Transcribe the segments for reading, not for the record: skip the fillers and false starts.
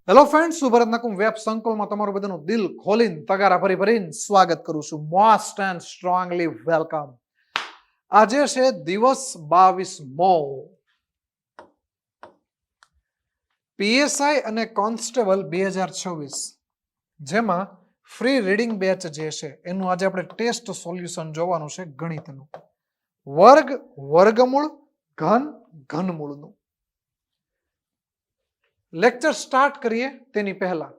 Hello friends, સુભરત Nakum web સંકુલમાં તમારું બધાનું દિલ ખોલીને તગારા ભરી ભરીને સ્વાગત કરું છું. Most and strongly welcome. આજે છે દિવસ 22મો. પીએસઆઈ અને કોન્સ્ટેબલ 2026, જેમાં ફ્રી રીડિંગ બેચ જે છે એનું આજે આપણે ટેસ્ટ સોલ્યુશન જોવાનું છે. ગણિતનું વર્ગ, વર્ગમૂળ, ઘન, ઘનમૂળનું લેક્ચર સ્ટાર્ટ કરીએ તેની પહેલા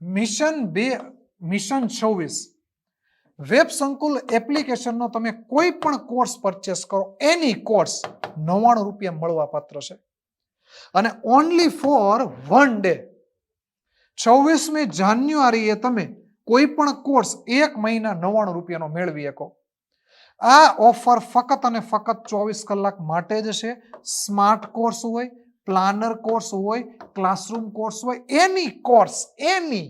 મિશન 26 વેબ સંકુલ એપ્લિકેશનનો તમે કોઈ પણ કોર્સ પરચેસ કરો, એની કોર્સ 99 રૂપિયા મળવા પાત્ર છે. અને ઓનલી ફોર 1 ડે 26મી જાન્યુઆરીએ તમે કોઈ પણ કોર્સ 1 મહિના 99 રૂપિયાનો મેળવી શકો. આ ઓફર ફક્ત અને ફક્ત 24 કલાક માટે જ છે. સ્માર્ટ કોર્સ હોય, પ્લાનર કોર્સ હોય, ક્લાસરૂમ કોર્સ હોય, એની કોર્સ એની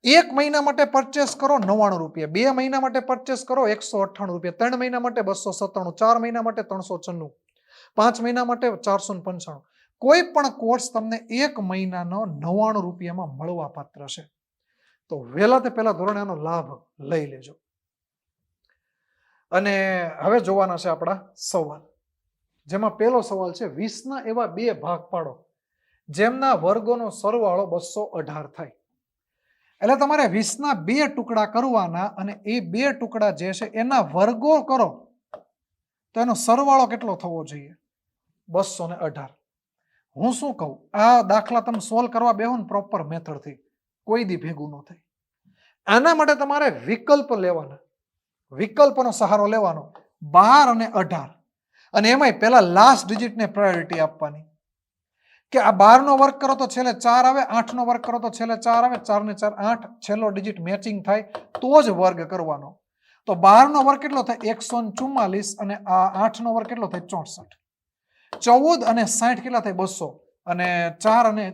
1 મહિના માટે પરચેસ કરો 99 રૂપિયા, 2 મહિના માટે પરચેસ કરો 198 રૂપિયા, 3 મહિના માટે 297, 4 મહિના માટે 396, 5 મહિના માટે 495. કોઈ પણ કોર્સ તમને 1 મહિનાનો 99 રૂપિયામાં મળવા પાત્ર છે. તો વહેલા તે પહેલા ધોરણે આનો લાભ લઈ લેજો. અને હવે જોવાના છે આપણા સવાલ, જેમાં પહેલો સવાલ છે 20ના એવા 2 ભાગ પાડો જેમના વર્ગોનો સરવાળો 218 થાય. એટલે તમારે 20ના 2 ટુકડા કરવાના અને એ 2 ટુકડા જે છે એના વર્ગો કરો તો એનો સરવાળો કેટલો થવો જોઈએ? 218. હું શું કહું, આ દાખલા તમે સોલ્વ કરવા બેહો ને પ્રોપર મેથડથી, કોઈ દી ભેગું ન થાય. આના માટે તમારે વિકલ્પ લેવાના, વિકલ્પનો સહારો લેવાનો. 12 અને 18, અને એમાંય પહેલા લાસ્ટ ડિજિટને પ્રાયોરિટી આપવાની. કે આ 12નો વર્ગ કરો તો છેલ્લે 4 આવે, 8નો વર્ગ કરો તો છેલ્લે 4 આવે, 4 ને 4 8, છેલ્લો ડિજિટ મેચિંગ થાય તો જ વર્ગ કરવાનો. તો 12નો વર્ગ કેટલો થાય? 144, અને આ 8નો વર્ગ કેટલો થાય? 64. 14 અને 60 કેટલા થાય? 200, અને 4 અને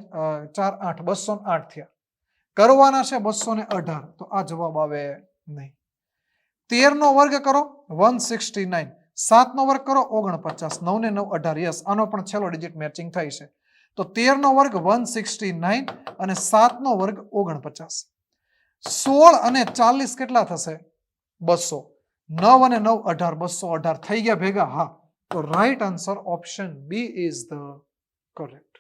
4 8, 208 થયા. કરવાના છે 218, તો આ જવાબ આવે નહીં. 13નો વર્ગ કરો 169, 7નો વર્ગ કરો 49, 9 ને 9 18. યસ, આનો પણ છેલ્લો ડિજિટ મેચિંગ થાય છે. તો 13નો વર્ગ 169 અને 7નો વર્ગ 49. 16 અને 40 કેટલા થશે? 200. 9 અને 9 18, 218 થઈ ગયા ભેગા? હા. તો right answer option B is the correct.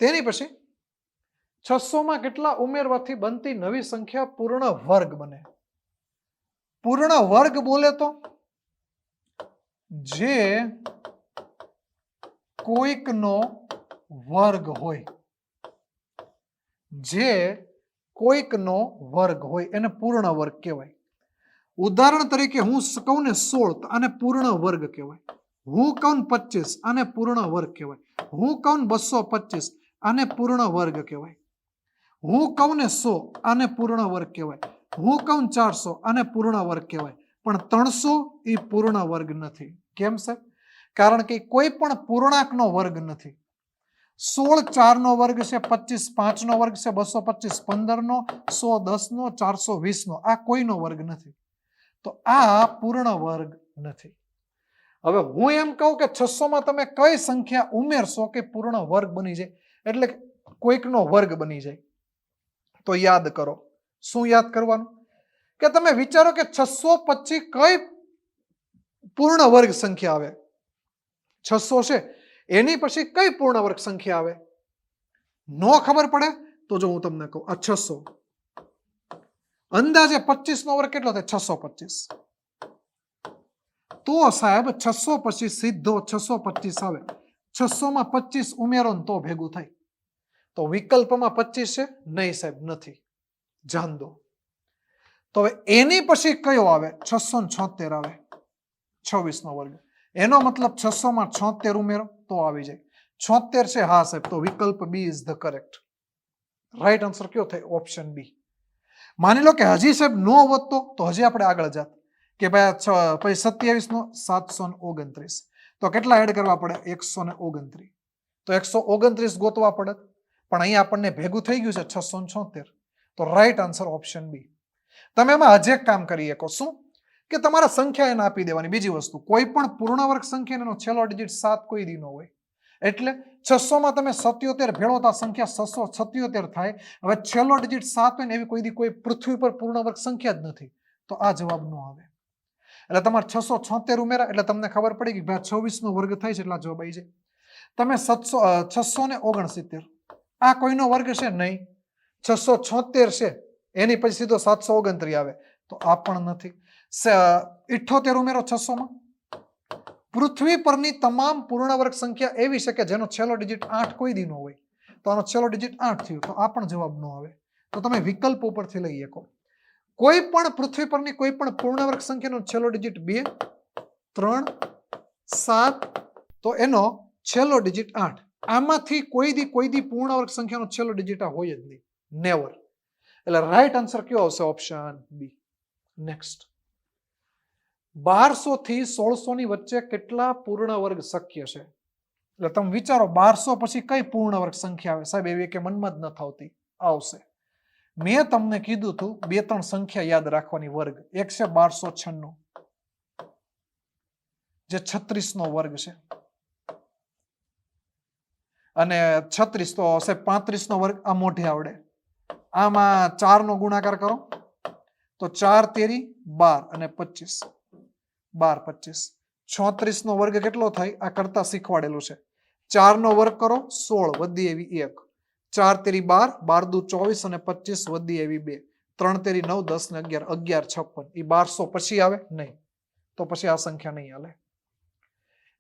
તેની પછી 600માં કેટલા ઉમેરવાથી બનતી નવી સંખ્યા પૂર્ણ વર્ગ બને? પૂર્ણ વર્ગ બોલે તો જે કોઈકનો વર્ગ હોય, જે કોઈકનો વર્ગ હોય એને પૂર્ણ વર્ગ કહેવાય. ઉદાહરણ તરીકે હું કહું ને 16, તો આને પૂર્ણ વર્ગ કહેવાય. હું કહું 25, આને પૂર્ણ વર્ગ કહેવાય. હું કહું 225, આને પૂર્ણ વર્ગ કહેવાય. હું કહું ને 100, આને પૂર્ણ વર્ગ કહેવાય. હું કહું 400, આને પૂર્ણ વર્ગ કહેવાય. પણ 300 એ પૂર્ણ વર્ગ નથી. કેમ સાહેબ? કારણ કે કોઈ પણ પૂર્ણાંકનો વર્ગ નથી. 16 4નો વર્ગ છે, 25 5નો વર્ગ છે, 225 15નો, 100 10નો, 420નો, આ કોઈનો વર્ગ નથી. તો આ પૂર્ણ વર્ગ નથી. હવે હું એમ કહું કે 600માં તમે કઈ સંખ્યા ઉમેરશો કે પૂર્ણ વર્ગ બની જાય, એટલે કોઈકનો વર્ગ બની જાય? તો યાદ કરો. શું યાદ કરવાનું? કે તમે વિચારો કે 625 કઈ પૂર્ણ વર્ગ સંખ્યા આવે? 600 છે, એની પછી કઈ પૂર્ણ વર્ગ સંખ્યા આવે? નો ખબર પડે તો જો હું તમને કહું, આ 600 અંદાજે 25નો વર્ગ કેટલો થાય? 625. તો સાહેબ 625 સીધો 625 આવે. 600માં 25 ઉમેરો ને તો ભેગું થાય. તો વિકલ્પમાં 25 છે? નહીં સાહેબ, નથી. જાણ દો. તો હવે એની પછી કયો આવે? 676 આવે, 26નો વર્ગ. એનો મતલબ 600માં 76 ઉમેરો તો આવી જાય. 76 છે? હા સાહેબ. તો વિકલ્પ B is the correct. Right answer કયો થાય? Option B. માની લો કે હજી સાહેબ નો વધતો તો હજી આપણે આગળ જાત કે ભાઈ 27 નો 729, તો કેટલા એડ કરવા પડે? 129. તો 129 ગોતવા પડે, પણ અહીંયા આપણને ભેગું થઈ ગયું છે 676. તો રાઈટ આન્સર ઓપ્શન બી. તમે એમાં હજી એક કામ કરી શકો. શું? કે તમારા સંખ્યા એને આપી દેવાની. બીજી વસ્તુ, કોઈ પણ પૂર્ણ વર્ગ સંખ્યાનો છેલ્લો ડિજિટ 7 કોઈ દી ન હોય. એટલે 600 માં તમે 77 ભેળો તો આ સંખ્યા 677 થાય. હવે છેલ્લો ડિજિટ 7 હોય ને એવી કોઈ પૃથ્વી પર પૂર્ણ વર્ગ સંખ્યા જ નથી, તો આ જવાબ નો આવે. એટલે તમારે 676 ઉમેરા એટલે તમને ખબર પડી કે ભાઈ 26 નો વર્ગ થાય છે એટલે જવાબ આવી જાય. તમે 669 આ કોઈનો વર્ગ છે નહીં, 676 છે એની પછી સીધો 729 આવે તો આ પણ નથી. 78 ઉમેરો 600 માં. પૃથ્વી પરની તમામ પૂર્ણ વર્ગ સંખ્યા એવી છે કે જેનો છેલ્લો ડિજિટ 8 કોઈ દી નો હોય, તો આનો છેલ્લો ડિજિટ 8 થયો તો આ પણ જવાબ નો આવે. તો તમે વિકલ્પો પરથી લઈ શકો. કોઈ પણ પૃથ્વી પરની કોઈ પણ પૂર્ણ વર્ગ સંખ્યાનો છેલ્લો ડિજિટ 2, 3, 7 તો એનો છેલ્લો ડિજિટ 8. આમાંથી કોઈ દી પૂર્ણ વર્ગ સંખ્યાનો છેલ્લો ડિજિટ હોય જ નહીં, નેવર. એટલે રાઈટ આન્સર કયો આવશે? Option B. નેક્સ્ટ, 1200 થી 1600 ની વચ્ચે કેટલા પૂર્ણ વર્ગ શક્ય છે? એટલે તમે વિચારો 1200 પછી કઈ પૂર્ણ વર્ગ સંખ્યા આવે? સાહેબ એવી કે મનમાં જ ન આવતી. આવશે. મેં તમને કીધું હતું 2-3 સંખ્યા યાદ રાખવાની વર્ગ. એક છે 1296 જે 36 નો વર્ગ છે, અને 36 તો હશે 35 નો વર્ગ, આ મોઢે આવડે. આમાં 4 નો ગુણાકાર કરો તો 4 તેરી 12 અને 25, 12 25. 36 નો વર્ગ કેટલો થાય? આ કરતા શીખવાડેલું છે. 4 નો વર્ગ કરો 16 વધી એવી 1, 4 તેરી 12, 12 દુ 24 અને 25 વધી એવી 2, 3 તેરી 9, 10 ને 11, 11 56. એ 1200 પછી આવે નહીં, તો પછી આ સંખ્યા નહીં હાલે.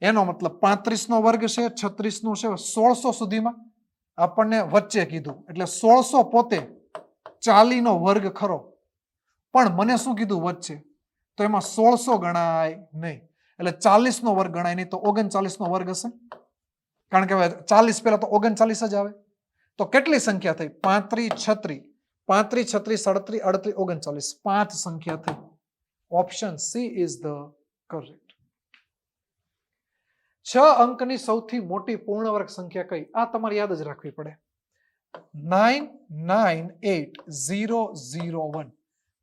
એનો મતલબ 35 નો વર્ગ છે, 36 નો છે, 1600 સુધીમાં આપણને વચ્ચે કીધું એટલે 1600 પોતે 40 નો વર્ગ ખરો, પણ મને શું કીધું વચ્ચે? તો એમાં 1600 ગણાય નહીં, એટલે 40 નો વર્ગ ગણાય નહીં, તો 39 નો વર્ગ હશે. કારણ કે હવે 40 પહેલા તો 39 જ આવે. તો કેટલી સંખ્યા થઈ? 35, 36, 37, 38, 39, 5 સંખ્યા થઈ. Option she is the correct. 6 અંકની સૌથી મોટી પૂર્ણ વર્ગ સંખ્યા કઈ? આ તમારે યાદ જ રાખવી પડે. 998001.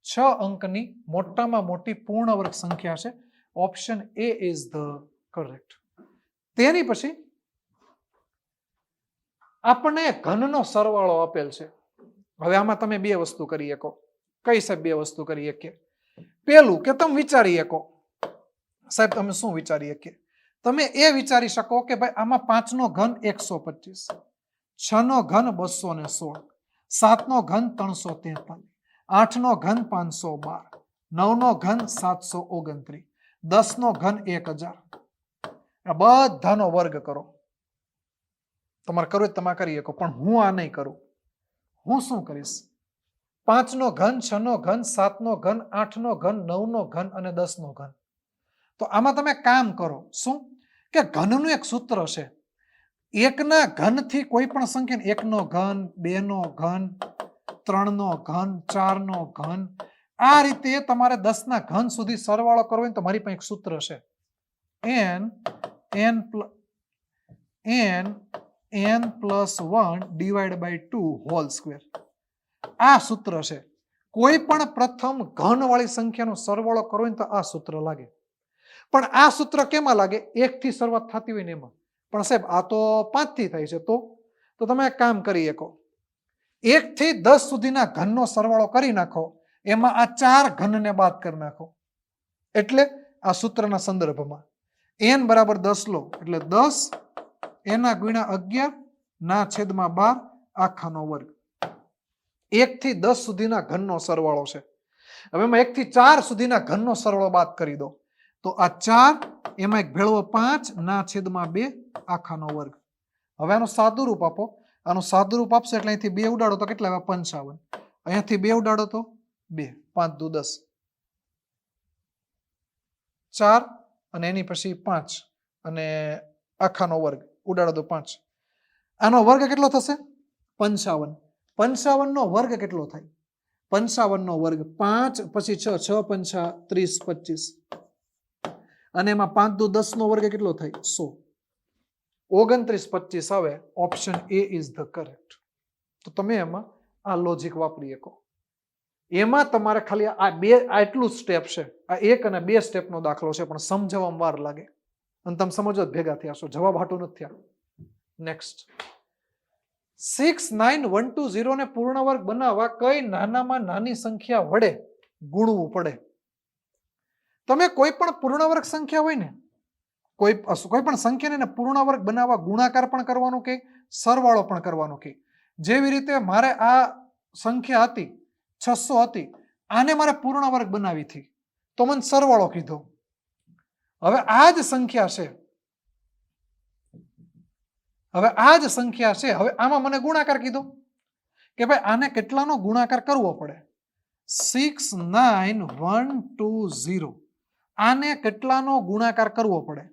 6 અંકની મોટામાં મોટી પૂર્ણ વર્ગ સંખ્યા છે. Option A is the correct. તેની પછી આપણને ઘનનો સરવાળો આપેલ છે. હવે આમાં તમે બે વસ્તુ કરી શકો. કઈ સાહેબ બે વસ્તુ કરી શકીએ? પેલું કે તમે વિચારી શકો. સાહેબ તમે શું વિચારી શકીએ? તમે એ વિચારી શકો કે ભાઈ આમાં 5 નો ઘન 125, 6 નો ઘન 216, 7 નો ઘન 343, 8 નો ઘન 512, 9 નો ઘન 729, 10 નો ઘન 1000. આ બધાનો વર્ગ કરો. તમારે કરવું હોય તમે કરી શકો, પણ હું આ નહીં કરું. હું શું કરીશ? 5 નો ઘન, 6 નો ઘન, 7 નો ઘન, 8 નો ઘન, 9 નો ઘન અને 10 નો ઘન. તો આમાં તમે કામ કરો. શું? કે ઘનનું એક સૂત્ર છે. એકના ઘનથી કોઈ પણ સંખ્યા, 1 નો ઘન, 2 નો ઘન, 3 નો ઘન, 4 નો ઘન, આ રીતે તમારે 10 ના ઘન સુધી સરવાળો કરવો હોય તો મારી પાસે એક સૂત્ર છે. n plus 1 divided by 2 whole square. આ સૂત્ર છે. કોઈ પણ પ્રથમ ઘન વાળી સંખ્યાનો સરવાળો કરવો હોય તો આ સૂત્ર લાગે. પણ આ સૂત્ર કેમાં લાગે? 1 થી શરૂઆત થતી હોય ને એમાં. પણ સાહેબ આ તો 5 થી થાય છે, તો તમે એક કામ કરી શકો. 1 થી 10 સુધીના ઘનનો સરવાળો કરી નાખો, એમાં આ 4 ઘનને બાદ કરી નાખો. એટલે આ સૂત્રના સંદર્ભમાં n બરાબર 10 લો એટલે 10 એના ગુણ્યા 11 ના છેદમાં 12 આખાનો વર્ગ. 1 થી 10 સુધીના ઘનનો સરવાળો છે. હવે એમાં 1 થી 4 સુધીના ઘનનો સરવાળો બાદ કરી દો તો આ 4 એમાં એક ભેળવો 5 ના છેદમાં 2 આખાનો વર્ગ. હવે આનું સાદું રૂપ આપો. આનું સાદું રૂપ આપશે એટલે અહીંથી 2 ઉડાડો તો કેટલા આવે? 55. અહીંયાથી 2 ઉડાડો તો 2, 5 દુ 10, 4 અને એની પછી 5 અને આખાનો વર્ગ ઉડાડો તો 5. આનો વર્ગ કેટલો થશે? 55. 55 નો વર્ગ કેટલો થાય? 55 નો વર્ગ 5 પછી 6, 6 5 30, 25 અને એમાં 5 દુ 10 નો વર્ગ કેટલો થાય? 100. 29 25 આવે. Option A is the correct. તો તમે એમાં આ લોજિક વાપરી શકો. એમાં તમારે ખાલી આ બે આટલું સ્ટેપ છે. આ 1 અને 2 સ્ટેપનો દાખલો છે, પણ સમજાવવામાં વાર લાગે અને તમે સમજો ભેગા થયા છો. જવાબ હાટું નથી થયા. નેક્સ્ટ 69120 ને પૂર્ણ વર્ગ બનાવવા કઈ નાનામાં નાની સંખ્યા વડે ગુણવું પડે? તમે કોઈ પણ પૂર્ણ વર્ગ સંખ્યા હોય ને, કોઈ પણ સંખ્યાને પૂર્ણ વર્ગ બનાવવા ગુણાકાર પણ કરવાનું કે સરવાળો પણ કરવાનો કે. જેવી રીતે મારે આ સંખ્યા હતી 600 હતી, આને મારે પૂર્ણ વર્ગ બનાવી હતી તો મને સરવાળો કીધો. હવે આ જ સંખ્યા છે, હવે આમાં મને ગુણાકાર કીધો કે ભાઈ આને કેટલાનો ગુણાકાર કરવો પડે? 69120 આને કેટલાનો ગુણાકાર કરવો પડે?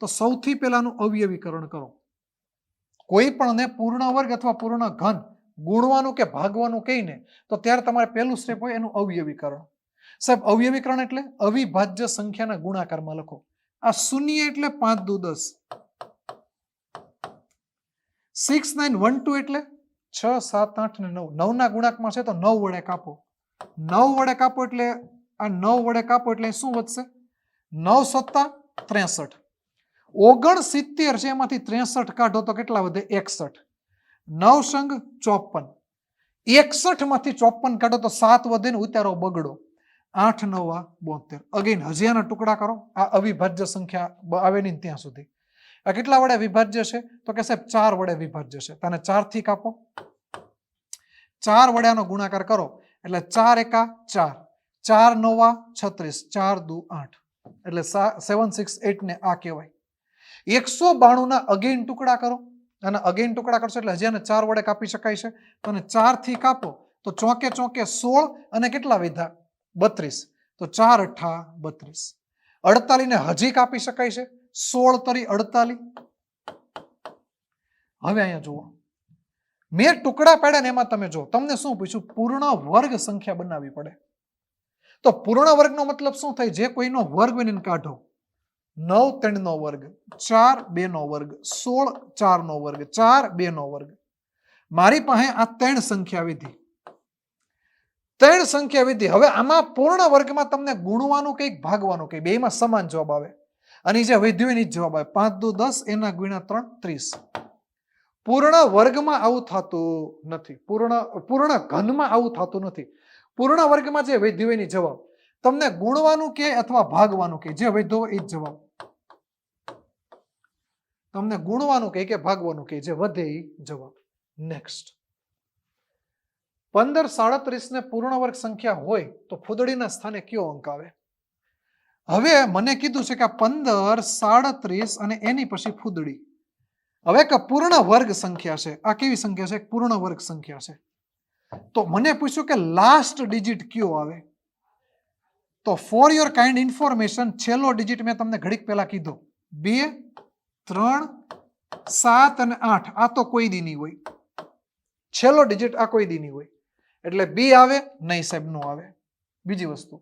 તો સૌથી પહેલાનું અવયવીકરણ કરો. કોઈ પણને પૂર્ણ વર્ગ અથવા પૂર્ણ ઘન ગુણવાનું કે ભાગવાનું કહીને તો ત્યારે તમારે પહેલું સ્ટેપ હોય એનું અવયવીકરણ. સાહેબ અવયવીકરણ એટલે અવિભાજ્ય સંખ્યાના ગુણાકારમાં લખો. આ શૂન્ય એટલે 5 દુ 10, 6912 એટલે 6 7 8 ને 9, 9 ના ગુણાકમાં છે તો 9 વડે કાપો. 9 વડે કાપો એટલે આ 9 વડે કાપો એટલે શું વધશે? 9 સત્તા 63. 69 છે એમાંથી 63 કાઢો તો કેટલા વધે? 61. 9 સંગ 54. 61 માંથી 54 કાઢો તો 7 વધે ને ઉતારો બગડો. 8 9 72. અગેન હજી આના ટુકડા કરો. આ અવિભાજ્ય સંખ્યા આવે નહીં ત્યાં સુધી. આ કેટલા વડે વિભાજ્ય છે? તો કે સાહેબ 4 વડે વિભાજ્ય છે. તને 4 થી કાપો. 4 વડે આનો ગુણાકાર કરો એટલે 4 એકા 4, 4 9 36, 4 દુ 8 એટલે 768 ને આ કહેવાય. 192 ના અગેન ટુકડા કરો. અને અગેન ટુકડા કરશો એટલે હજી આને 4 વડે કાપી શકાય છે. તો 4 થી કાપો તો ચોકે ચોકે 16 અને કેટલા વધ્યા? 32. તો 4 8 32. 48 ને હજી કાપી શકાય છે. 16 તરી 48. હવે અહીંયા જુઓ, મેં ટુકડા પાડ્યા ને એમાં તમે જો તમને શું પૂછ્યું? પૂર્ણ વર્ગ સંખ્યા બનાવવી પડે. તો પૂર્ણ વર્ગનો મતલબ શું થાય? જે કોઈનો વર્ગ હોય એને કાઢો. 9 3 નો વર્ગ, 4 2 નો વર્ગ, 16 4 નો વર્ગ, 4 2 નો વર્ગ. મારી પાસે આ 3 સંખ્યા વિધી. 3 સંખ્યા વિધી. હવે આમાં પૂર્ણ વર્ગમાં તમને ગુણવાનું કંઈક ભાગવાનું કંઈક બેમાં સમાન જવાબ આવે. અને જે વધ્યું એની જ જવાબ આવે. 5 દુ 10 એના ગુણ્યા 3 30. પૂર્ણ વર્ગમાં આવું થતું નથી. પૂર્ણ ઘનમાં આવું થતું નથી. પૂર્ણ વર્ગમાં જે વધ્યું એની જવાબ. તમને ગુણવાનું કે અથવા ભાગવાનું કે જે વધ્યો એ જ જવાબ. તમને ગુણવાનું કે ભાગવાનું કે જે વધે એ જવાબ. નેક્સ્ટ 1537 ને પૂર્ણ વર્ગ સંખ્યા હોય તો ફૂદડીના સ્થાને કયો અંક આવે? હવે મને કીધું છે કે 1537 અને એની પછી ફૂદડી. હવે કે પૂર્ણ વર્ગ સંખ્યા છે. આ કેવી સંખ્યા છે? પૂર્ણ વર્ગ સંખ્યા છે. તો મને પૂછ્યું કે લાસ્ટ ડિજિટ કયો આવે? તો ફોર યોર કાઇન્ડ ઇન્ફોર્મેશન છેલ્લો ડિજિટ મેં તમને ઘડીક પહેલા કીધો 2 3 7 અને 8. આ તો કોઈ દી નહીં હોય. છેલ્લો ડિજિટ આ કોઈ દી નહીં હોય. એટલે બી આવે નહીં સાહેબ, નો આવે. બીજી વસ્તુ,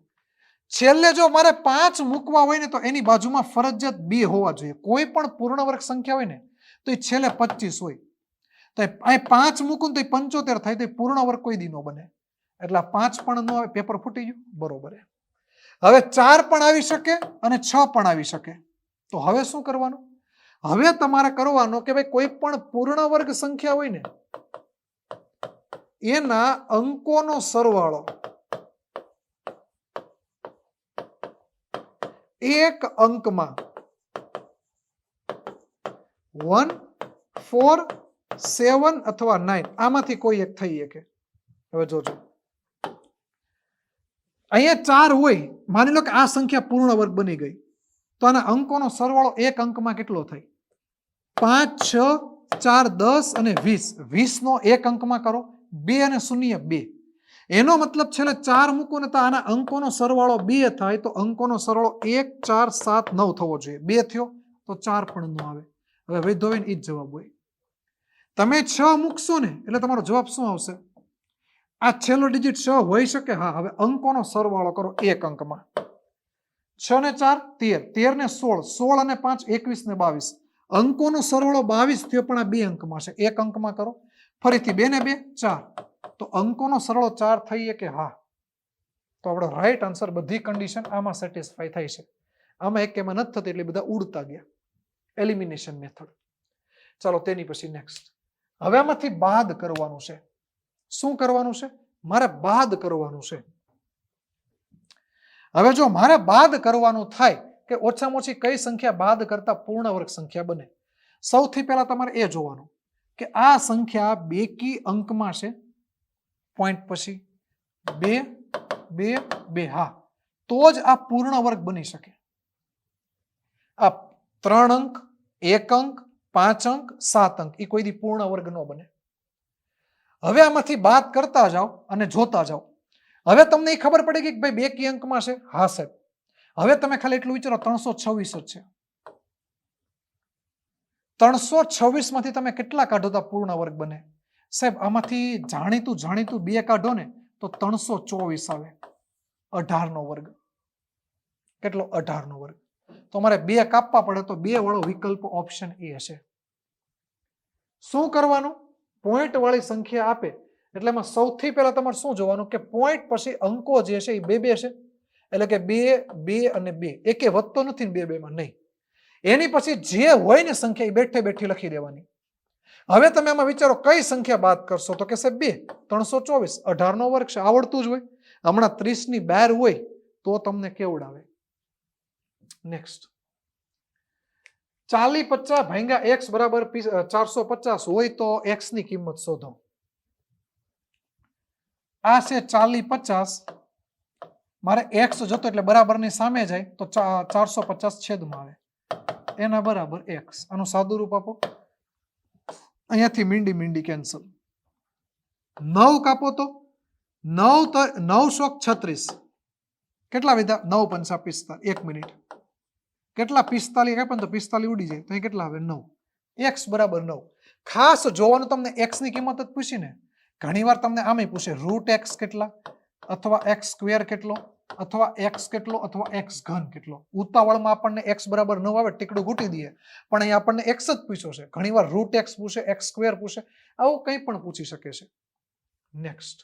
છેલ્લે જો મારે 5 મૂકવા હોય ને તો એની બાજુમાં ફરજિયાત 2 હોવા જોઈએ. કોઈ પણ પૂર્ણ વર્ગ સંખ્યા હોય ને તો એ છેલ્લે 25 હોય. તો અહીં 5 મૂકું તો 75 થાય તો પૂર્ણ વર્ગ કોઈ દી નો બને. એટલે 5 પણ નો આવે. પેપર ફૂટી ગયું. બરોબર. હવે 4 પણ આવી શકે અને 6 પણ આવી શકે. તો હવે શું કરવાનું? હવે તમારે કરવાનું કે ભાઈ કોઈ પણ પૂર્ણ વર્ગ સંખ્યા હોય ને એના અંકોનો સરવાળો એક અંકમાં 1 4 7 અથવા 9 આમાંથી કોઈ એક થઈ શકે. હવે જોજો અહીંયા 4 હોય, માની લો કે આ સંખ્યા પૂર્ણ વર્ગ બની ગઈ તો આના અંકોનો સરવાળો એક અંકમાં કેટલો થાય? 5 6 4 10 અને 20. 20 નો એક અંકમાં કરો. 2 અને 0 2. એનો મતલબ છેલ્લે 4 મૂકો ને તો આના અંકોનો સરવાળો 2 થાય. તો અંકોનો સરવાળો 1 4 7 9 થવો જોઈએ. 2 થયો તો 4 પણ નો આવે. હવે વધ્યો હોય ને એ જ જવાબ હોય. તમે 6 મૂકશો ને એટલે તમારો જવાબ શું આવશે? આ છેલ્લો ડિજિટ 6 હોઈ શકે. હા. હવે અંકોનો સરવાળો કરો એક અંકમાં. 6 ને 4 13, 13 ને 16, 16 અને 5 21 ને 22. અંકોનો સરવાળો 22 થયો પણ આ 2 અંકમાં છે. એક અંકમાં કરો. ફરીથી 2 ને 2 4. તો અંકોનો સરવાળો 4 થઈએ કે? હા. તો આપણો રાઈટ આન્સર બધી કન્ડિશન આમાં સેટિસ્ફાય થાય છે. આમાં એક એમાં નથી થતી એટલે બધા ઉડતા ગયા. Elimination method. ચાલો તેની પછી નેક્સ્ટ. હવે આમાંથી બાદ કરવાનું છે. શું કરવાનું છે? મારે બાદ કરવાનું છે. હવે જો મારે બાદ કરવાનું થાય કે ઓછામાં ઓછી કઈ સંખ્યા બાદ કરતા પૂર્ણ વર્ગ સંખ્યા બને, સૌથી પહેલા તમારે એ જોવાનું કે આ સંખ્યા બેકી અંકમાં છે, પોઈન્ટ પછી 2 2 2, હા, તો જ આ પૂર્ણ વર્ગ બની શકે. આ 3 અંક, 1 અંક, 5 અંક, 7 અંક એ કોઈ દી પૂર્ણ વર્ગ ન બને. હવે આમાંથી બાદ કરતા જાઓ અને જોતા જાઓ. હવે તમને એ ખબર પડી ગઈ કે ભાઈ બેકી અંકમાં છે, હા સાહેબ. હવે તમે ખાલી એટલું વિચારો 326 જ છે. 326 માંથી તમે કેટલા કાઢો તો પૂર્ણ વર્ગ બને? સાહેબ આમાંથી જાણીતું 2 કાઢો ને તો 324 આવે. 18 નો વર્ગ. કેટલો? 18 નો વર્ગ. તો અમારે 2 કાપવા પડે તો 2 વાળો વિકલ્પ ઓપ્શન એ હશે. શું કરવાનું? પોઈન્ટ વાળી સંખ્યા આપે એટલે એમાં સૌથી પહેલા તમારે શું જોવાનું કે પોઈન્ટ પછી અંકો જે છે એ 2 2 છે, એટલે કે 2 2 અને 2, એકે વધતો નથી ને 2 2 માં નહીં. એની પછી જે હોય ને સંખ્યા એ બેઠે બેઠી લખી દેવાની. હવે તમે આમાં વિચારો કઈ સંખ્યા બાદ કરશો તો કે સાહેબ 2, 324, 18 નો વર્ગ છે, આવડતું જ હોય. હમણાં 30 ની બહાર હોય તો તમને કેવડાવે. નેક્સ્ટ. 40 50 ભાગ્યા x બરાબર 450 હોય તો x ની કિંમત શોધો. આ છે 40 50, મારે x જોતો એટલે બરાબર ની સામે જાય તો 450 છેદમાં આવે, એના બરાબર x. આનું સાદું રૂપ આપો. અહીંયાથી મીંડી કેન્સલ. 9 કાપો તો 9 9 36 કેટલા વિધા? 9 5 45. 1 મિનિટ. કેટલા? 45 કાપે તો 45 ઉડી જાય તો અહીં કેટલા આવે? 9. x બરાબર 9. ખાસ જોવાનું તમને x ની કિંમત જ પૂછી ને. ઘણીવાર તમને આમે પૂછે રૂટ x કેટલા, અથવા x સ્ક્વેર કેટલો, અથવા x કેટલો, અથવા x ઘન કેટલો. ઉતાવળમાં આપણને x બરાબર 9 આવે ટીકડું ઘૂટી દઈએ, પણ અહીં આપણને x જ પૂછ્યો છે. ઘણીવાર રૂટ x પૂછે, x સ્ક્વેર પૂછે, આવું કંઈ પણ પૂછી શકે છે. નેક્સ્ટ.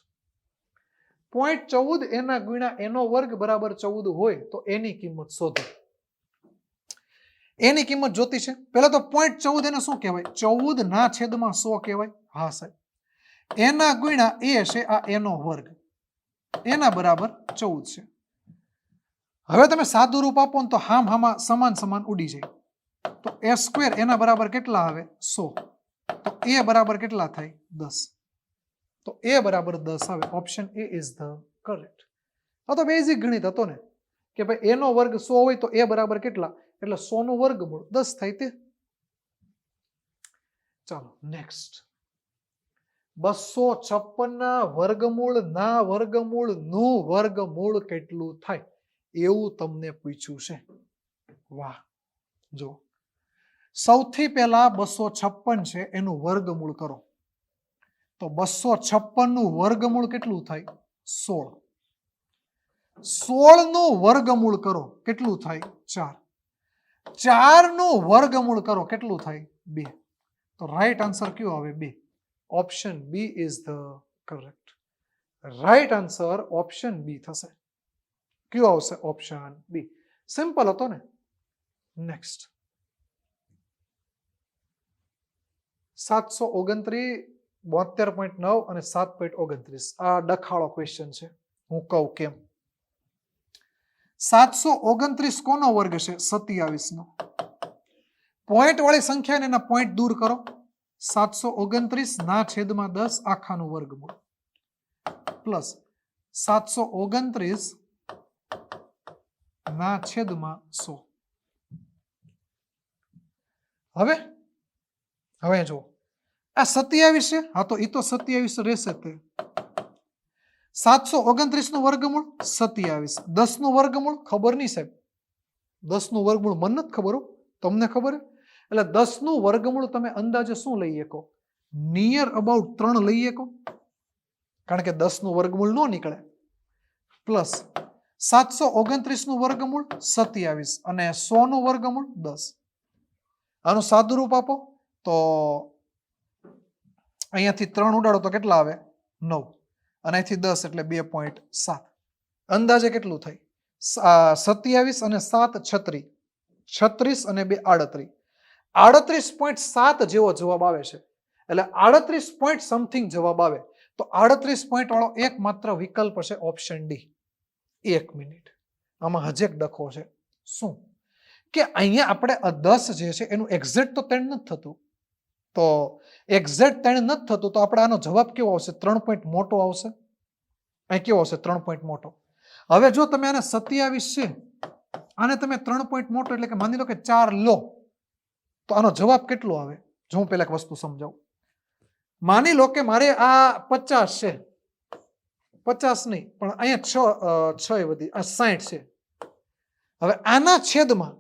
0.14 એના ગુણ્યા એનો વર્ગ બરાબર 14 હોય તો એની કિંમત શોધો. એની કિંમત જોતી છે. પહેલા તો 0.14 એને શું કહેવાય? 14 ના છેદમાં 100 કહેવાય. હા સાહેબ. એના ગુણ્યા એ છે આ એનો વર્ગ, એના બરાબર 14 છે. હવે તમે સાદું રૂપ આપો ને તો હામાં સમાન ઉડી જાય. તો એ સ્ક્વેર એના બરાબર કેટલા આવે? 100. તો એ બરાબર કેટલા થાય? 10. તો એ બરાબર 10 આવે. Option A is the correct. આ તો બેઝિક ગણિત હતો ને કે ભાઈ એનો વર્ગ 100 હોય તો એ બરાબર કેટલા, એટલે 100 નું વર્ગમૂળ 10 થાય તે. ચાલો નેક્સ્ટ. 256 ના વર્ગમૂળ નું વર્ગમૂળ કેટલું થાય એવું તમને પૂછ્યું છે. વાહ. જો સૌથી પહેલા 256 છે એનું વર્ગમૂળ કરો તો 256 નું વર્ગમૂળ કેટલું થાય? 16. 16 નું વર્ગમૂળ કરો કેટલું થાય? 4. 4 નું વર્ગમૂળ કરો કેટલું થાય? 2. તો રાઈટ આન્સર કયો આવે? 2. Option B is the correct. Right answer option B થશે. કયો આવશે? Option B. સિમ્પલ હતો ને. નેક્સ્ટ. 729, 72.9 અને 7.29. આ ડખાળો ક્વેશ્ચન છે, હું કહું કેમ. 729 કોનો વર્ગ છે? 27 નો. પોઈન્ટ વાળી સંખ્યા ને એના પોઈન્ટ દૂર કરો. 729 ના છેદમાં 10 આખાનું વર્ગમૂળ પ્લસ 729 ના છેદમાં 100. હવે જો આ 27 છે, હા તો એ તો 27 રહેશે તે. 729 નું વર્ગમૂળ 27, 10 નું વર્ગમૂળ ખબર નહીં સાહેબ, 10 નું વર્ગમૂળ મને નથી ખબર, તમને ખબર? એટલે 10 નું વર્ગમૂળ તમે અંદાજે શું લઈ શકો? નિયર અબાઉટ 3 લઈ શકો, કારણ કે 10 નું વર્ગમૂળ ન નીકળે. પ્લસ 729 નું વર્ગમૂળ 27 અને 100 નું વર્ગમૂળ 10. આનું સાદું રૂપ આપો તો અહીંયાથી 3 ઉડાડો તો કેટલા આવે? 9 અને અહીંથી 10 એટલે 2.7. અંદાજે કેટલું થાય? 27 અને 7 36, 36 અને 2 38. 38.7 જેવો જવાબ આવે છે. એટલે 38 પોઈન્ટ સમથિંગ જવાબ આવે તો 38 પોઈન્ટ વાળો એકમાત્ર વિકલ્પ છે ઓપ્શન ડી. 1 મિનિટ, આમાં હજી એક ડખો છે. શું કે અહીંયા આપણે 10 જે છે એનું એક્ઝેક્ટ તો 3 નથી થતું, તો એક્ઝેક્ટ 3 નથી થતું તો આપણે આનો જવાબ કેવો આવશે? 3 પોઈન્ટ મોટો આવશે. અહીં કેવો આવશે? 3 પોઈન્ટ મોટો. હવે જો તમે આને 27 છે, આને તમે 3 પોઈન્ટ મોટો એટલે કે માની લો કે 4 લો, તો આનો જવાબ કેટલો આવે? જો હું પહેલા એક વસ્તુ સમજાવું. માની લો કે મારે આ 50 છે, 50 નહીં પણ અહીંયા 6 વધી, આ 60 છે. હવે આના છેદમાં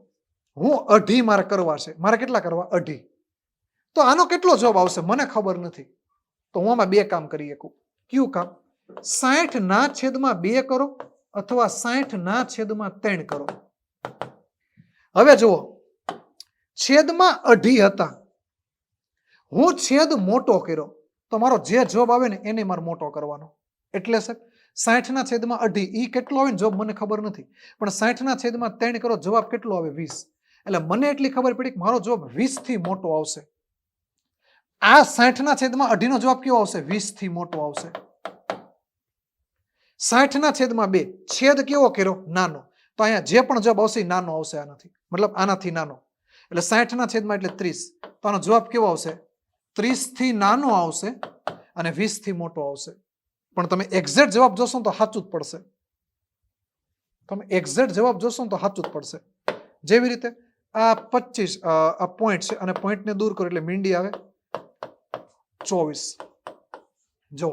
હું 2.5 મારે કરવા છે. મારે કેટલા કરવા? 2.5. તો આનો કેટલો જવાબ આવશે મને ખબર નથી, તો હું આમાં બે કામ કરી શકું. કયું કામ? 60 ના છેદમાં 2 કરો અથવા 60 ના છેદમાં 3 કરો. હવે જુઓ, છેદમાં 2.5 હતા, હું છેદ મોટો કર્યો તો મારો જે જવાબ આવે ને એને મારે મોટો કરવાનો. એટલે છે 60 ના છેદમાં 2.5 ઈ કેટલો આવે ને જવાબ મને ખબર નથી, પણ 60 ના છેદમાં 3 કરો જવાબ કેટલો આવે? 20. એટલે મને એટલી ખબર પડી કે મારો જવાબ 20 થી મોટો આવશે. આ 60 ના છેદમાં 2.5 નો જવાબ કેવો આવશે? 20 થી મોટો આવશે. 60 ના છેદમાં 2, છેદ કેવો કર્યો? નાનો. તો અહીંયા જે પણ જવાબ આવશે નાનો આવશે, આનાથી મતલબ આનાથી નાનો. એટલે 60 ના છેદમાં એટલે 30, તો આનો જવાબ કેવો આવશે? 30 થી નાનો આવશે અને 20 થી મોટો આવશે. પણ તમે એક્ઝેક્ટ જવાબ જોશો તો સાચું જ પડશે. તમે એક્ઝેક્ટ જવાબ જોશો તો સાચું જ પડશે. જેવી રીતે આ 25 આ પોઈન્ટ છે અને પોઈન્ટને દૂર કરો એટલે મીંડી આવે 24. જો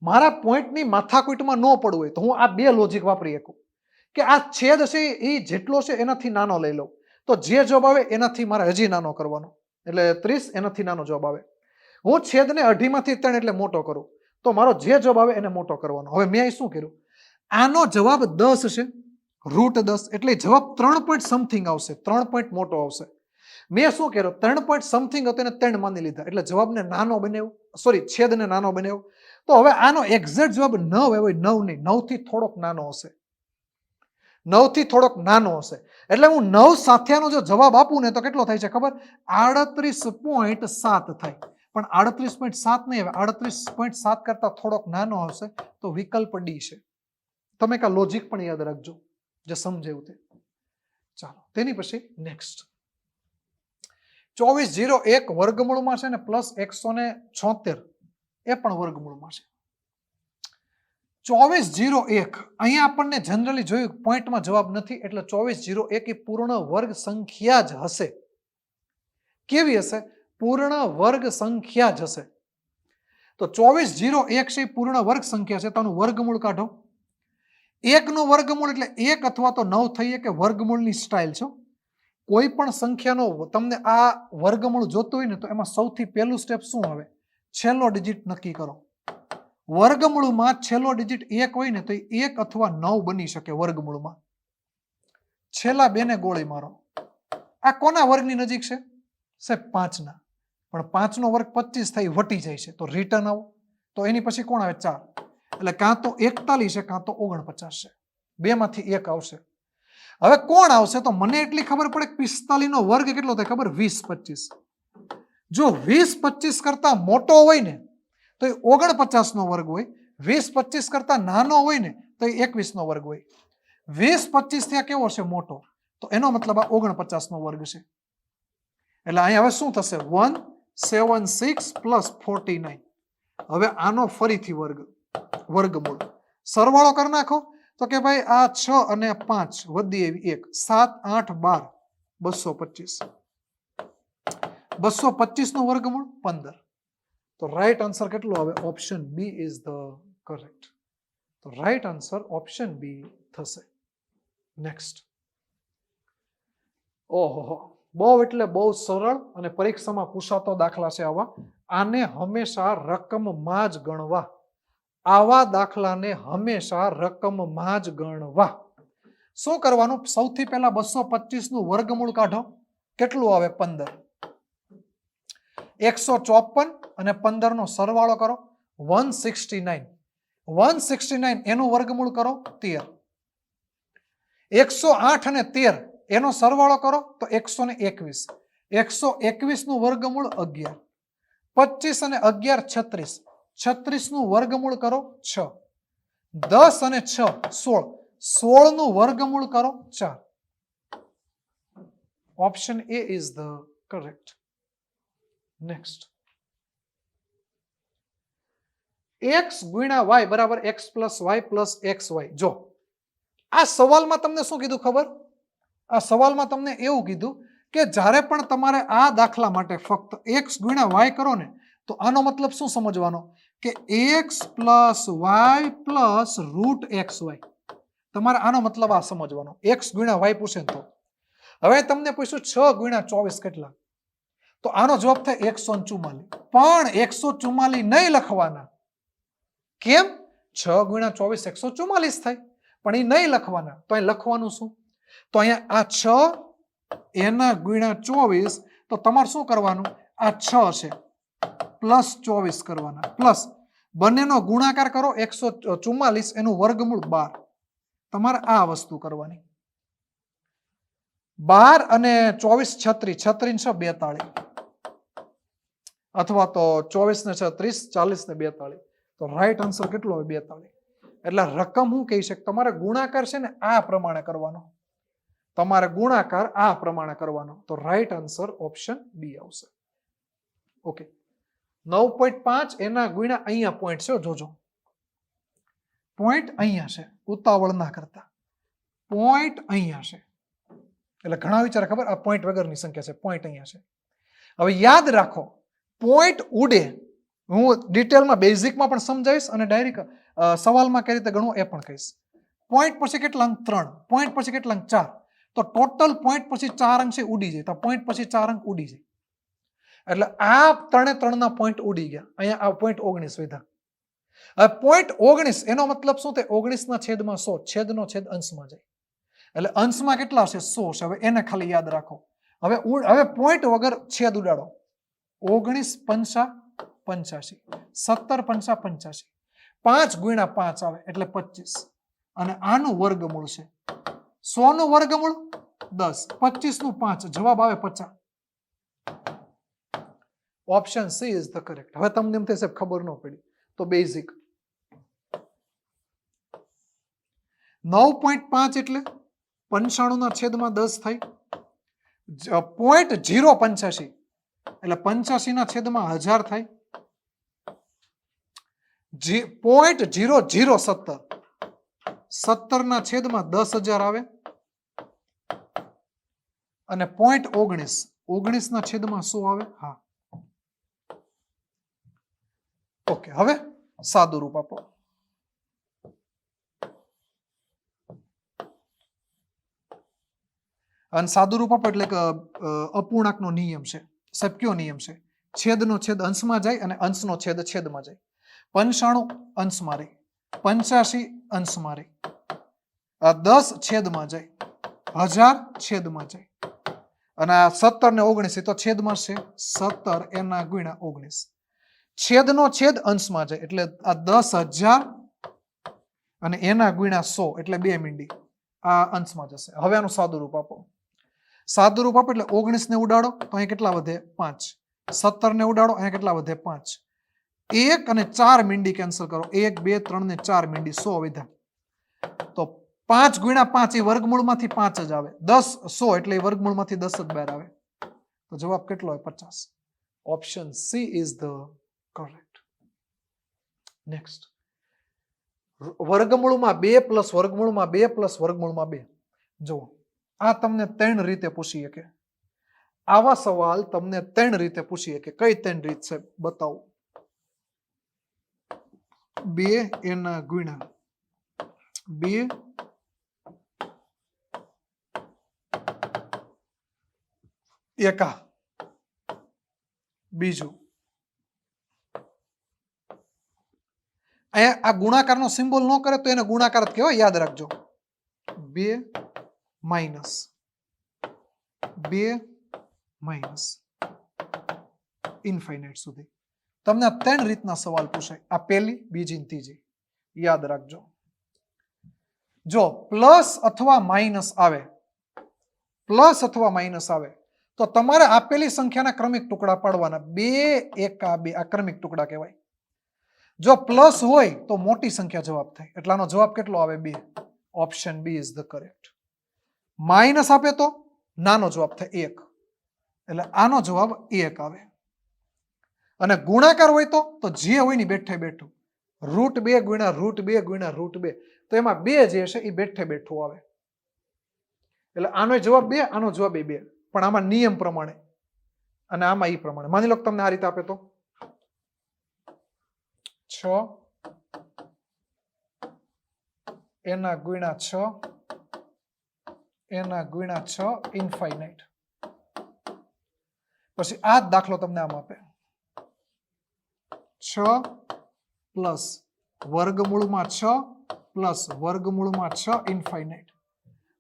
મારા પોઈન્ટની માથાકૂટમાં ન પડવું હોય તો હું આ બે લોજિક વાપરી શકું કે આ છેદ છે એ જેટલો છે એનાથી નાનો લઈ લઉં, તો જે જવાબ આવે એનાથી મારે હજી નાનો કરવાનો. એટલે 30 એનાથી નાનો જવાબ આવે. હું છેદને 2.5 માંથી 3 એટલે મોટો કરું તો મારો જે જવાબ આવે એને મોટો કરવાનો. હવે મેં અહીં શું કર્યું? આનો જવાબ 10 છે, √10, એટલે જવાબ 3 પોઈન્ટ સમથિંગ આવશે, 3 પોઈન્ટ મોટો આવશે. મેં શું કર્યું? 3 પોઈન્ટ સમથિંગ હતો એને 3 માની લીધા, એટલે જવાબને નાનો બનાવ્યો, સોરી છેદને નાનો બનાવ્યો. તો હવે આનો એક્ઝેક્ટ જવાબ 9 હોય, 9 નહીં, 9 થી થોડોક નાનો હશે, 9 થી થોડોક નાનો હશે. એટલે હું 9 સાથે આનો જો જવાબ આપું ને તો કેટલો થાય છે ખબર? 38.7 થાય. પણ 38.7 નહીં આવે, 38.7 કરતા થોડોક નાનો આવશે, તો વિકલ્પ ડી છે. તમે કા લોજિક પણ યાદ રાખજો જે સમજાયું તે. ચાલો તેની પછી નેક્સ્ટ 2401 વર્ગમૂળમાં છે ને +176 એ પણ વર્ગમૂળમાં છે. 2401 અહીંયા આપણને જનરલી જોયું પોઈન્ટમાં જવાબ નથી, એટલે 2401 એ પૂર્ણ વર્ગ સંખ્યા જ હશે. કેવી હશે? પૂર્ણ વર્ગ સંખ્યા જ હશે. તો 2401 છે પૂર્ણ વર્ગ સંખ્યા છે, તો આનું વર્ગમૂળ કાઢો. 1 નું વર્ગમૂળ એટલે 1 અથવા તો 9 થઈએ કે વર્ગમૂળની સ્ટાઇલ છે. કોઈ પણ સંખ્યાનો તમને આ વર્ગમૂળ જોતું હોય ને તો એમાં સૌથી પહેલું સ્ટેપ શું આવે? છેલ્લો ડિજિટ નક્કી કરો. વર્ગમૂળમાં છેલ્લો ડિજિટ 1 હોય ને તો 1 અથવા 9 બની શકે વર્ગમૂળમાં. છેલ્લા બેને ગોળી મારો. આ કોના વર્ગની નજીક છે? સાહેબ 5 ના. પણ 5 નો વર્ગ 25 થઈ વટી જાય છે, તો રિટર્ન આવો. તો એની પછી કોણ આવે? 4. એટલે કાં તો 41 છે કાં તો 49 છે, બેમાંથી એક આવશે. હવે કોણ આવશે? તો મને એટલી ખબર પડે કે 45 નો વર્ગ કેટલો થાય ખબર? 20 25. જો 20 25 કરતા મોટો હોય ને તો એ 49 નો વર્ગ હોય, 20 25 કરતા નાનો હોય ને તો એ 21 નો વર્ગ હોય. 20 25 થી આ કેવો છે? મોટો. તો એનો મતલબ આ 49 નો વર્ગ છે. એટલે અહીંયા હવે શું થશે? 176 + 49. હવે આનો ફરીથી વર્ગમૂળ સરવાળો કરી નાખો તો કે ભાઈ આ 6 અને 5 વધી એવી 1, 7 8 12 225. 225 નો વર્ગમૂળ 15. તો રાઈટ આન્સર કેટલો આવે? Option B is the correct. તો રાઈટ આન્સર ઓપ્શન બી થશે. નેક્સ્ટ. ઓહો, બહુ એટલે બહુ સરળ અને પરીક્ષામાં પૂછાતો દાખલા છે આવા. આને હંમેશા રકમમાં જ ગણવા. આવા દાખલાને હંમેશા રકમમાં જ ગણવા. શું કરવાનું? સૌથી પહેલા 225 નું વર્ગમૂળ કાઢો. કેટલું આવે? 15. 154 અને 15 નો સરવાળો કરો 169. 169 એનું વર્ગમૂળ કરો 13. 108 અને 13 એનો સરવાળો કરો તો 121. 121 નું વર્ગમૂળ 11, 25 અને 11 36, 36 નું વર્ગમૂળ કરો 6, 10 અને 6 16, 16 નું વર્ગમૂળ કરો 4. Option A is the correct. Next. x ગુણ્યા y બરાબર x plus y plus xy. જો આ સવાલમાં તમને શું કીધું ખબર? આ સવાલમાં તમને એવું કીધું કે જ્યારે પણ તમારે આ દાખલા માટે ફક્ત x ગુણ્યા y કરો ને તો આનો મતલબ શું સમજવાનો કે x plus y plus route xy. તમારે આનો મતલબ આ સમજવાનો. x ગુણ્યા y પૂછે તો હવે તમને પૂછ્યું 6 ગુણ્યા 24 કેટલા? તો આનો જવાબ થાય 144. પણ 144 નહીં લખવાના. કેમ? 6 ગુણ્યા 24 144 થાય, પણ એ નહીં લખવાના. તો અહીં લખવાનું શું? તો અહીંયા આ 6 એના ગુણ્યા 24, તો તમારે શું કરવાનું? આ 6 છે પ્લસ 24 કરવાના, પ્લસ બંનેનો ગુણાકાર કરો 144, એનું વર્ગમૂળ 12. તમારે આ વસ્તુ કરવાની. 12 અને 24 36, 36 ને 42, અથવા તો 24 ને 30, 40 ને 42. તો રાઈટ આન્સર કેટલો હોય? 42. એટલે રકમ હું કહી શકું, તમારે ગુણાકાર છે ને આ પ્રમાણે કરવાનો. તમારે ગુણાકાર આ પ્રમાણે કરવાનો. તો રાઈટ આન્સર ઓપ્શન બી આવશે. ઓકે. 9.5 એના ગુણ્યા અહીંયા પોઈન્ટ છે, જોજો પોઈન્ટ અહીંયા છે, ઉતાવળ ના કરતા. પોઈન્ટ અહીંયા છે એટલે ઘણા વિચારે ખબર આ પોઈન્ટ વગરની સંખ્યા છે, પોઈન્ટ અહીંયા છે. હવે યાદ રાખો, પોઈન્ટ ઉડે હું ડિટેલમાં બેઝિકમાં પણ સમજાવીશ અને ડાયરેક્ટ સવાલમાં કઈ રીતે ગણવું એ પણ કહીશ. પોઈન્ટ પછી કેટલા અંક? 3. પોઈન્ટ પછી કેટલા અંક? 4. તો ટોટલ પોઈન્ટ પછી 4 અંક છે ઉડી જાય. તો પોઈન્ટ પછી 4 અંક ઉડી જાય. એટલે આ 3 ના પોઈન્ટ ઉડી ગયા. અહીંયા આ પોઈન્ટ 19 વધ્યા. હવે પોઈન્ટ 19 એનો મતલબ શું થાય? 19 ના છેદમાં 100, છેદનો છેદ અંશમાં જાય. એટલે અંશમાં કેટલા છે? 100 છે. હવે એને ખાલી યાદ રાખો. હવે પોઈન્ટ વગર છેદ ઉડાડો. 19 પંચા 85, 17 પંચા 85, 5 ગુણ્યા 5 આવે એટલે 25. અને આનું વર્ગમૂળ છે 100 નું વર્ગમૂળ 10, 25 નું 5, જવાબ આવે 50. Option she is the correct. હવે તમને એમ થશે ખબર ન પડી તો બેઝિક 9.5 એટલે 95 ના છેદમાં 10 થાય. 0.85 એટલે 85 ના છેદમાં 1000 થાય. 0.0017 17 ના છેદમાં 10,000 આવે. અને 0.19 ના છેદમાં 100 આવે. હા, ઓકે. હવે સાદું રૂપ આપો. અને સાદું રૂપ આપો એટલે અપૂર્ણાંકનો નિયમ છે, સબક્યો નિયમ છે. છેદનો છેદ અંશમાં જાય અને અંશનો છેદ છેદમાં જાય. 95 અંશમાં રહે, 85 અંશમાં રહે, 10 છેદમાં જાય, 1000 છેદમાં જાય. અને આ 17 ને 19 તો છેદમાં છે. 17 એના ગુણ્યા 19, છેદનો છેદ અંશમાં જાય એટલે આ 10,000 અને એના ગુણ્યા 100 એટલે 2 મીંડી આ અંશમાં જશે. હવે આનું સાદું રૂપ આપો. સાદું રૂપ આપો એટલે 19 ને ઉડાડો તો અહીંયા કેટલા વધે? 5. 17 ને ઉડાડો અહીંયા કેટલા વધે? 5. 1 અને 4 મીંડી કેન્સલ કરો. 1 2 3 ને 4 મીંડી 100 વધ્યા. તો 5 ગુણ્યા 5 એ વર્ગમૂળમાંથી 5 જ આવે. 10 100 એટલે એ વર્ગમૂળમાંથી 10 જ બહાર આવે. તો જવાબ કેટલો હોય? 50. Option she is the correct. Next. વર્ગમૂળમાં 2 પ્લસ વર્ગમૂળમાં 2 પ્લસ વર્ગમૂળમાં 2. જુઓ, આ તમને 3 રીતે પૂછી શકે. આવા સવાલ તમને 3 રીતે પૂછી શકે. કઈ 3 રીત છે બતાવો? 2 એના ગુણ્યા 2 એકા. બીજું અહીંયા આ ગુણાકારનો સિમ્બોલ ન કરે તો એને ગુણાકાર જ કહેવાય, યાદ રાખજો. 2 માઇનસ 2 માઇનસ ઇન્ફાઇનાઇટ સુધી. તમને આ 3 રીતના સવાલ પૂછાય. આ પહેલી, બીજી ને ત્રીજી યાદ રાખજો. જો પ્લસ અથવા માઇનસ આવે, પ્લસ અથવા માઇનસ આવે તો તો તમારે આપેલી સંખ્યાના ક્રમિક ટુકડા પાડવાના. 2 એકા 2 આ ક્રમિક ટુકડા કહેવાય. જો પ્લસ હોય તો મોટી સંખ્યા જવાબ થાય. એટલે આનો જવાબ કેટલો આવે? 2. Option B is the correct. Minus આપે તો નાનો જવાબ થાય 1. એટલે આનો જવાબ 1 આવે. અને ગુણાકાર હોય તો જે હોય ને બેઠે બેઠું √2 ગુણ્યા √2 ગુણ્યા √2, તો એમાં 2 જે છે એ બેઠે બેઠું આવે. એટલે આનો જવાબ 2, આનો જવાબ 2, પણ આમાં નિયમ પ્રમાણે અને આમાં ઈ પ્રમાણે. માની લો તમને આ રીતે આપે તો 6 એના ગુણ્યા 6 એના ગુણ્યા 6 ઇન્ફાઇનાઇટ. પછી આ જ દાખલો તમને આમ આપે 6 પ્લસ વર્ગમૂળમાં 6 પ્લસ વર્ગમૂળમાં 6 ઇન્ફાઇનાઇટ.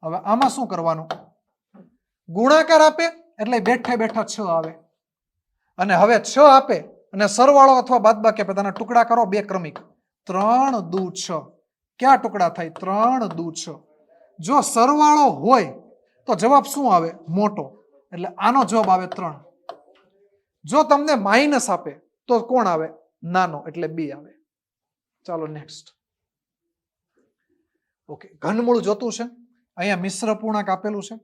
હવે આમાં શું કરવાનું? ગુણાકાર આપે એટલે બેઠે બેઠા 6 આવે, અને હવે 6 આપે અને સરવાળો અથવા બાદબાકી આપે, તેના ટુકડા કરો 2 ક્રમિક. 3 દુ 6. ક્યાં ટુકડા થાય? 3 દુ 6. જો સરવાળો હોય તો જવાબ શું આવે? મોટો. એટલે આનો જવાબ આવે 3. જો તમને માઇનસ આપે તો કોણ આવે? નાનો, એટલે 2 આવે. ચાલો નેક્સ્ટ. ઓકે, ઘનમૂળ જોતું છે. અહીંયા મિશ્ર અપૂર્ણાંક આપેલું છે.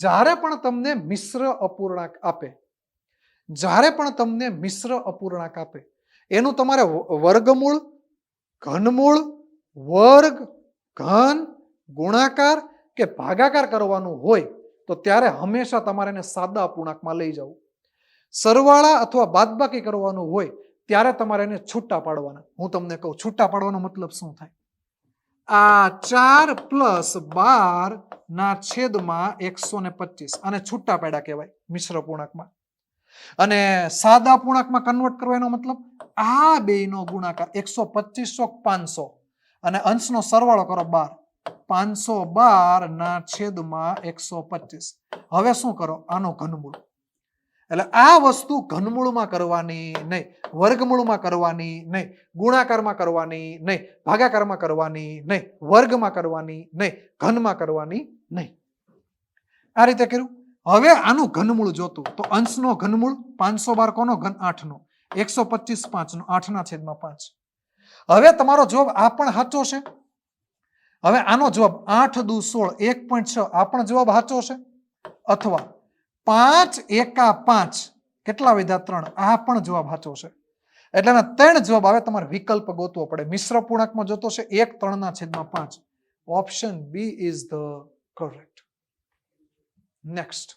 જ્યારે પણ તમને મિશ્ર અપૂર્ણાંક આપે, જ્યારે પણ તમને મિશ્ર અપૂર્ણાંક આપે, એનું તમારે વર્ગમૂળ, ઘનમૂળ, વર્ગ, ઘન, ગુણાકાર કે ભાગાકાર કરવાનું હોય તો ત્યારે હંમેશા તમારે એને સાદા અપૂર્ણાંકમાં લઈ જવું. સરવાળા અથવા બાદબાકી કરવાનું હોય ત્યારે તમારે એને છૂટા પાડવાના. હું તમને કહું છૂટા પાડવાનો મતલબ શું થાય? આ 4 પ્લસ 12 ના છેદમાં 125 આને છૂટા પાડ્યા કહેવાય મિશ્ર અપૂર્ણાંકમાં. અને સાદા અપૂર્ણાંકમાં કન્વર્ટ કરવાનો મતલબ આ બેયનો ગુણાકાર 125 500 અને અંશનો સરવાળો કરો 12. 512 ના છેદમાં 125. હવે શું કરો? આનો ઘનમૂળ. એટલે આ વસ્તુ ઘનમૂળમાં કરવાની નહીં, વર્ગમૂળમાં કરવાની નહીં, ગુણાકારમાં કરવાની નહીં, ભાગાકારમાં કરવાની નહીં, વર્ગમાં કરવાની નહીં, ઘનમાં કરવાની નહીં. આ રીતે કર્યું. હવે આનું ઘનમૂળ જોતું તો અંશનો ઘનમૂળ 512 કોનો ઘન? 8 નો. 125 5 નો. 8 ના છેદમાં 5. હવે તમારો જવાબ આ પણ સાચો છે. હવે આનો જવાબ 8 દુ 16 1.6 આ પણ જવાબ સાચો છે. અથવા 5 એકા 5 કેટલા વધ્યા? 3 આ પણ જવાબ સાચો છે. એટલે આના 3 જવાબ આવે. તમારે વિકલ્પ ગોતવો પડે. મિશ્ર અપૂર્ણાંકમાં જોતો છે 1 3 ના છેદમાં 5. Option B is the correct. Next.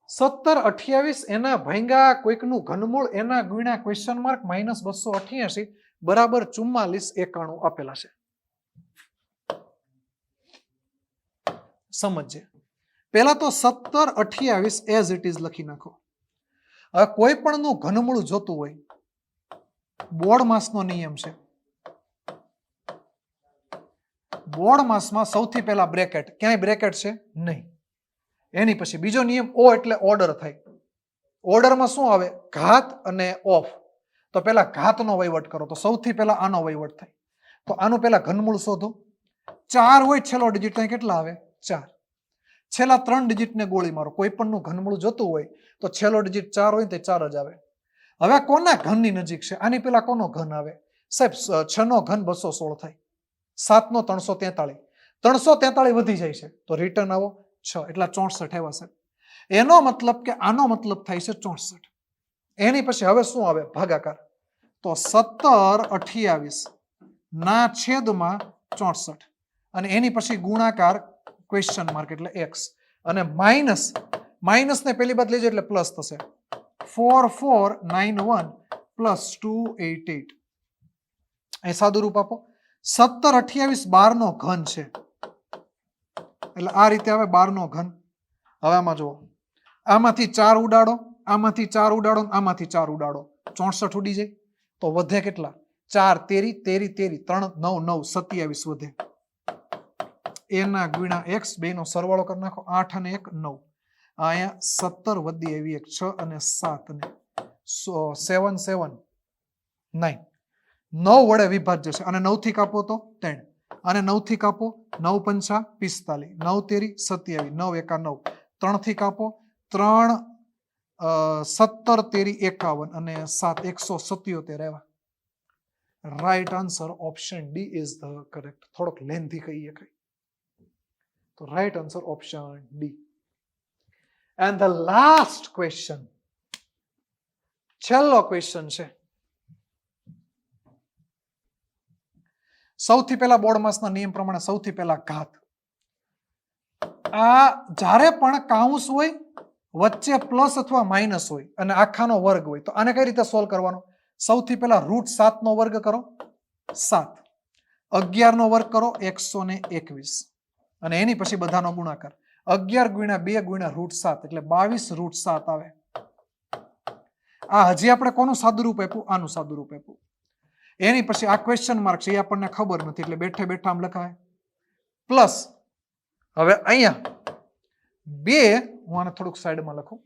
17 28 એના ભાંગા કોઈકનું ઘનમૂળ એના ગુણ્યા ક્વેશ્ચન માર્ક -288 બરાબર 44 91 આપેલા છે. સમજજે. પહેલા તો 17 28 એઝ ઇટ ઇઝ લખી નાખો. હવે કોઈ પણ નું ઘનમૂળ જોતું હોય, બોર્ડ માસનો નિયમ છે. બોર્ડ માસમાં સૌથી પહેલા બ્રેકેટ. ક્યાંય બ્રેકેટ છે નહીં. એની પછી બીજો નિયમ ઓ એટલે ઓર્ડર થાય. ઓર્ડરમાં શું આવે? ઘાત અને ઓફ. તો પહેલા ઘાતનો વહીવટ કરો તો સૌથી પહેલા આનો વહીવટ થાય. તો આનું પહેલા ઘનમૂળ શોધો. 4 હોય છેલ્લો ડિજિટ, ત્યાં કેટલા આવે? 4. છેલ્લા 3 ડિજિટને ગોળી મારો. કોઈ પણનું ઘનમૂળ જોતું હોય તો છેલ્લો ડિજિટ 4 હોય તો 4 જ આવે. હવે કોના ઘનની નજીક છે? આની પહેલા કોનો ઘન આવે? સાહેબ 6 નો ઘન 216 થાય. 7 નો 343. 343 વધી જાય છે તો રિટર્ન આવો 6 એટલે 64 આવ્યા સાહેબ. એનો મતલબ કે આનો મતલબ થાય છે 64. એની પછી હવે શું આવે? ભાગાકાર. તો 17 28 ના છેદમાં 64 અને એની પછી ગુણાકાર ક્વેશ્ચન માર્ક એટલે x અને માઇનસ ને પેલી બાદ લેજો એટલે પ્લસ થશે. 4491 પ્લસ 288. અહીં સાદું રૂપ આપો. 17 28 12 નો ઘન છે એટલે આ રીતે આવે 12 નો ઘન. હવે આમાં જુઓ, આમાંથી 4 ઉડાડો, આમાંથી 4 ઉડાડો, આમાંથી 4 ઉડાડો, 64 ઉડી જાય. તો વધે કેટલા? 4 13 13 3 9 9 27 વધે. એના ગુણ્યા x બેનો સરવાળો કરી નાખો. 8 અને 1 9. અહીંયા 17 વધી આવી 1 6 અને 7 અને 7 7 9. 9 વડે વિભાજ્ય છે અને 9 થી કાપો તો 3 અને 9 થી કાપો 9 5 45 9 13 27 9 1 9 3 થી કાપો 3 17 તેરી 51 અને 7 177 આવ્યા. Right answer option D is the correct. થોડોક લેન્થી કહીએ કઈ તો right answer option D. And the last question, છેલ્લો ક્વેશ્ચન છે. સૌથી પહેલા બોર્ડ માસના નિયમ પ્રમાણે સૌથી પહેલા ઘાત. આ જ્યારે પણ કાઉન્સ હોય વચ્ચે પ્લસ અથવા માઇનસ હોય અને આખાનો વર્ગ હોય તો આને કઈ રીતે સોલ્વ કરવાનો? સૌથી પહેલા √7 નો વર્ગ કરો 7, 11 નો વર્ગ કરો 121 અને એની પછી બધાનો ગુણાકાર. 11 × 2 × √7 એટલે 22 √7 આવે. આ હજી આપણે કોનું સાદુરૂપ આપ્યું? આનું સાદુરૂપ આપ્યું. એની પછી આ ક્વેશ્ચન માર્ક છે એ આપણને ખબર નથી એટલે બેઠે બેઠા આમ લખાય પ્લસ. હવે અહીંયા 2 હું આને થોડુંક સાઈડમાં લખું.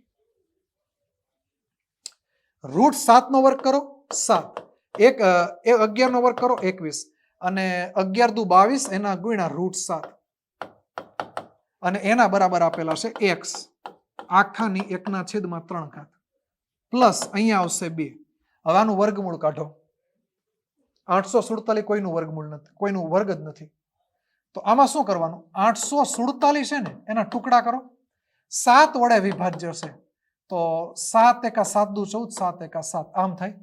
√7 નો વર્ગ કરો 7, 11 નો વર્ગ કરો 21 અને 11 દુ 22 એના ગુણ્યા √7 અને એના બરાબર આપેલા છે x આખાની 1/3 પ્લસ અહીંયા આવશે 2. હવે આનું વર્ગમૂળ કાઢો. 847 કોઈનું વર્ગમૂળ નથી, કોઈનું વર્ગ જ નથી. તો આમાં શું કરવાનું? 847 છે ને એના ટુકડા કરો, 7 વડે વિભાજ્ય છે તો 7 × 7 = 14, 7 × 7 આમ થાય.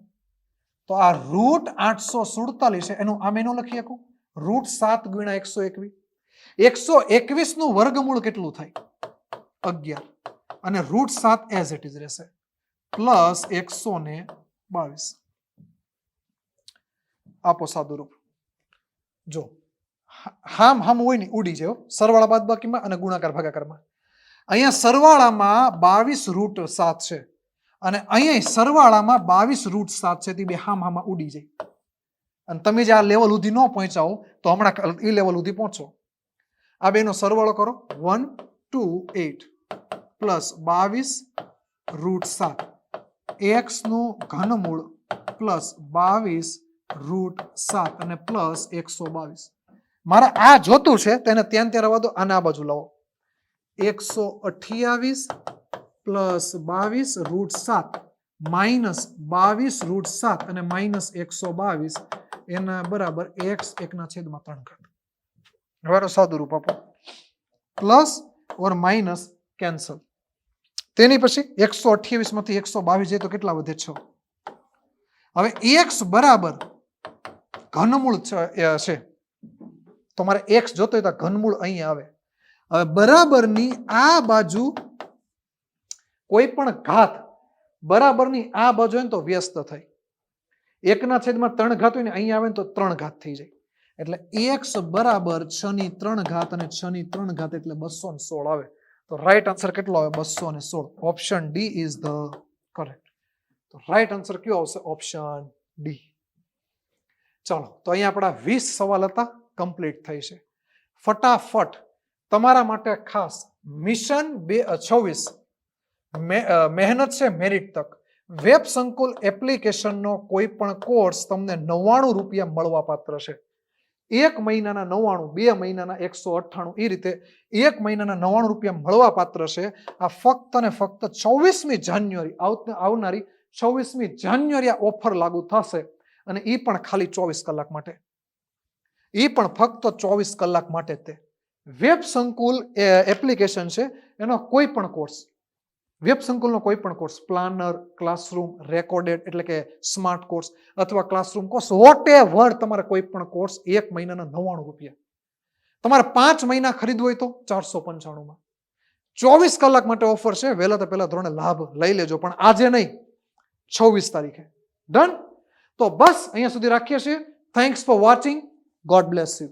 તો આ √847 છે એનું આમ એનું લખી શકું √7 × 121. 121 નું વર્ગમૂળ કેટલું થાય? 11 અને √7 એઝ ઇટ ઇઝ રહેશે પ્લસ 122. આપો સાદુરૂપ. જો હામ હોય ને ઉડી જાય સરવાળા બાદબાકીમાં અને ગુણાકાર ભાગાકારમાં. અહીંયા સરવાળામાં 22 √7 છે અને અહીંયા સરવાળામાં 22 √7 છે તે બે હામાં ઉડી જાય. અને તમે જે આ લેવલ સુધી ન પહોંચાવો તો હમણાં એ લેવલ સુધી પહોંચો. આ બેનો સરવાળો કરો 128 પ્લસ 22 √7 x નું ઘનમૂળ પ્લસ 22 √7 અને પ્લસ 122. મારે આ જોતું છે તેને ત્યાં રહેવા દો, આને આ બાજુ લાવો. 128 પ્લસ 22 √7 માઇનસ 22 √7 અને માઇનસ 122 એના બરાબર x 1/3. હવે સાદુરૂપ આપો પ્લસ ઓર માઇનસ કેન્સલ. તેની પછી 128 માંથી 122 જાય તો કેટલા વધે? 6. હવે x બરાબર ઘનમૂળ છે તો મારે x જોતો હોય તો ઘનમૂળ અહીં આવે. હવે બરાબરની આ બાજુ કોઈ પણ ઘાત બરાબરની આ બાજુ હોય ને તો વ્યસ્ત થાય. 1/3 ઘાત હોય ને અહીં આવે ને તો 3 ઘાત થઈ જાય. એટલે x બરાબર 6/3 અને 6/3 એટલે 216 આવે. તો રાઈટ આન્સર કેટલો આવે? 216. Option D is the correct. તો રાઈટ આન્સર કયો આવશે? Option D. ચાલો તો અહીંયા આપણા 20 સવાલ હતા, કમ્પ્લીટ થઈ છે. ફટાફટ તમારા માટે ખાસ મિશન 26 મહેનત છે મેરિટ તક વેબ સંકુલ એપ્લિકેશનનો કોઈ પણ કોર્સ તમને 99 રૂપિયા મળવા પાત્ર છે. 1 મહિનાના 99, 2 મહિનાના 198 એ રીતે 1 મહિનાના 99 રૂપિયા મળવા પાત્ર છે. આ ફક્ત અને ફક્ત 24મી જાન્યુઆરી આવનારી 24મી જાન્યુઆરી આ ઓફર લાગુ થશે અને એ પણ ખાલી 24 કલાક માટે. એ પણ ફક્ત 24 કલાક માટે. તે વેબ સંકુલ એપ્લિકેશન છે એનો કોઈ પણ કોર્સ, વેબ સંકુલનો કોઈ પણ કોર્સ, પ્લાનર, ક્લાસરૂમ, રેકોર્ડેડ એટલે કે સ્માર્ટ કોર્સ અથવા ક્લાસરૂમ કોર્સ, વોટ એવર તમારે કોઈ પણ કોર્સ 1 મહિનાના 99 રૂપિયા. તમારે 5 મહિના ખરીદવું હોય તો 495. 24 કલાક માટે ઓફર છે. વહેલા તો પહેલા ધોરણે લાભ લઈ લેજો, પણ આજે નહીં, 26 તારીખે. ડન? તો બસ અહીંયા સુધી રાખીએ છીએ. Thanks for watching. God bless you.